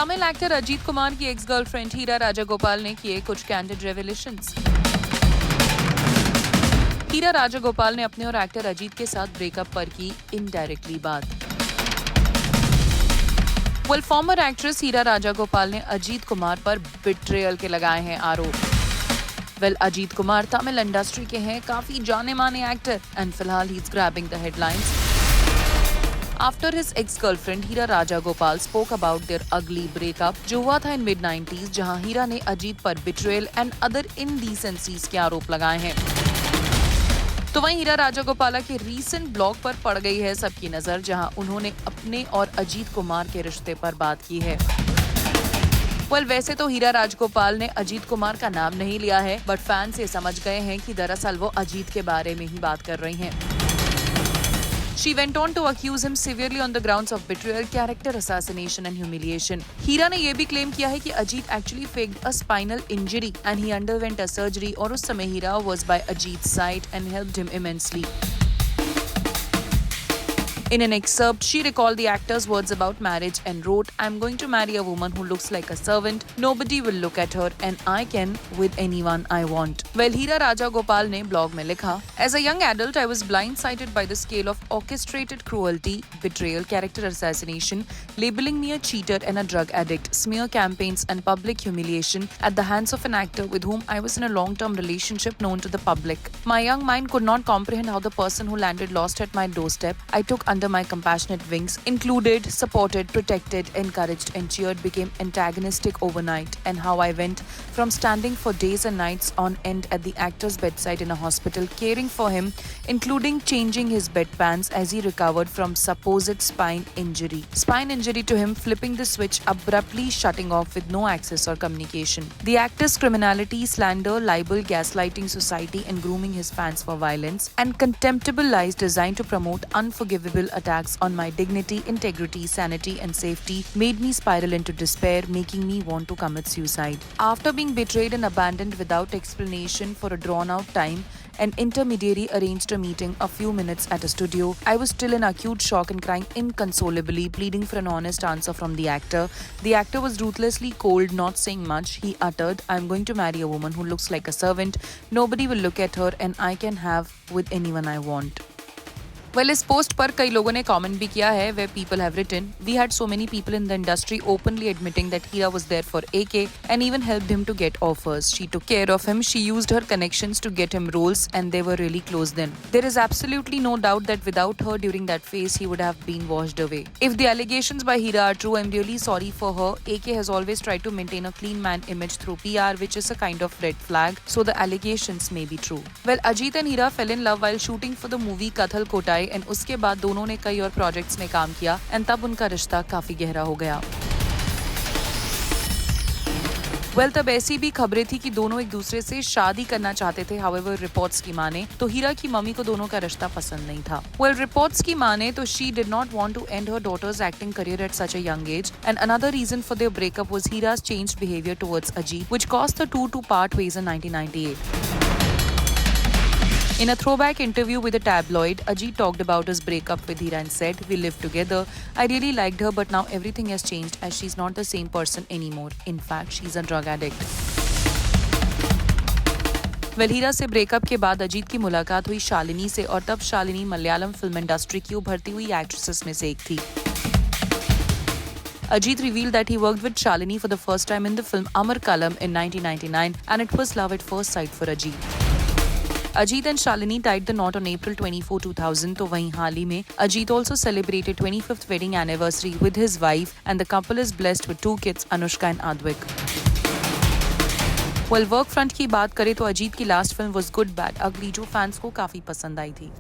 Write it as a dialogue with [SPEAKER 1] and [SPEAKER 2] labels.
[SPEAKER 1] Tamil actor Ajit Kumar की x girlfriend Heera Rajagopal ने किए कुछ कैंडिड रेवलेशंस। हीरा राजागोपाल ने अपने और एक्टर अजीत के साथ ब्रेकअप पर की इनडायरेक्टली बात। फॉर्मर एक्ट्रेस हीरा राजागोपाल ने अजीत कुमार पर बिट्रेयल के लगाए हैं आरोप। अजीत कुमार तमिल इंडस्ट्री के हैं काफी जाने माने एक्टर एंड फिलहाल he is grabbing the headlines after his ex girlfriend Heera Rajagopal spoke about their ugly breakup जो हुआ था इन मिड-90s, जहां हीरा ने अजीत पर बिट्रेयल एंड अदर इनडिसेंसीज के आरोप लगाए हैं। तो वहीं हीरा राजागोपाला के रीसेंट ब्लॉग पर पड़ गई है सबकी नजर, जहां उन्होंने अपने और अजीत कुमार के रिश्ते पर बात की है। वैसे तो हीरा राजगोपाल ने अजीत कुमार का नाम नहीं लिया है, बट फैंस ये समझ गए हैं कि दरअसल वो अजीत के बारे में ही बात कर रही हैं। She went on to accuse him severely on the grounds of betrayal, character assassination and humiliation. हीरा ने ये भी क्लेम किया है कि Ajit actually faked a spinal injury and he underwent a surgery और उस समय हीरा was by Ajit's side and helped him immensely. In an excerpt, she recalled the actor's words about marriage and wrote, "I'm going to marry a woman who looks like a servant. Nobody will look at her and I can with anyone I want." Hira Rajagopal ने blog में लिखा, "As a young adult, I was blindsided by the scale of orchestrated cruelty, betrayal, character assassination, labeling me a cheater and a drug addict, smear campaigns and public humiliation at the hands of an actor with whom I was in a long-term relationship known to the public. My young mind could not comprehend how the person who landed lost at my doorstep, I took under my compassionate wings, included, supported, protected, encouraged and cheered, became antagonistic overnight, and how I went from standing for days and nights on end at the actor's bedside in a hospital, caring for him, including changing his bedpans as he recovered from supposed spine injury to him flipping the switch, abruptly shutting off with no access or communication. The actor's criminality, slander, libel, gaslighting society and grooming his fans for violence, and contemptible lies designed to promote unforgivable attacks on my dignity, integrity, sanity and safety made me spiral into despair, making me want to commit suicide. After being betrayed and abandoned without explanation for a drawn-out time, an intermediary arranged a meeting a few minutes at a studio. I was still in acute shock and crying inconsolably, pleading for an honest answer from the actor. The actor was ruthlessly cold, not saying much. He uttered, "I'm going to marry a woman who looks like a servant. Nobody will look at her and I can have with anyone I want." इस post पर कई लोगों ने comment भी किया है, where people have written, "We had so many people in the industry openly admitting that Hira was there for AK and even helped him to get offers. She took care of him, she used her connections to get him roles and they were really close then. There is absolutely no doubt that without her during that phase, he would have been washed away. If the allegations by Hira are true, I'm really sorry for her. AK has always tried to maintain a clean man image through PR, which is a kind of red flag, so the allegations may be true." Ajit and Hira fell in love while shooting for the movie Kathal Kotai and उसके बाद दोनों ने कई और projects में काम किया and तब उनका रिश्ता काफी गहरा हो गया। तब ऐसी भी खबरें थी कि दोनों एक दूसरे से शादी करना चाहते थे। हाउएवर रिपोर्ट्स की माने तो हीरा की मम्मी को दोनों का रिश्ता पसंद नहीं था। रिपोर्ट्स की माने तो she did not want to end her daughter's acting career at such a young age and another reason for their breakup was हीरा's changed behavior towards Ajit, which caused the two to part ways in 1998. In a throwback interview with a tabloid, Ajit talked about his breakup with Hira and said, "We lived together. I really liked her, but now everything has changed as she's not the same person anymore. In fact, she's a drug addict." हीरा से breakup के बाद अजीत की मुलाकात हुई शालिनी से और तब Shalini Malayalam film industry की उभरती हुई एक्ट्रेसेस में से एक थी। Ajit revealed that he worked with Shalini for the first time in the film Amarkalam in 1999 and it was love at first sight for Ajit. Ajit and Shalini tied the knot on April 24, 2000. तो वहीं हाल ही में Ajit also celebrated 25th wedding anniversary with his wife and the couple is blessed with 2 kids, Anushka and Advik. Work front की बात करें तो अजीत की last film was Good Bad Ugly जो fans को काफी पसंद आई थी।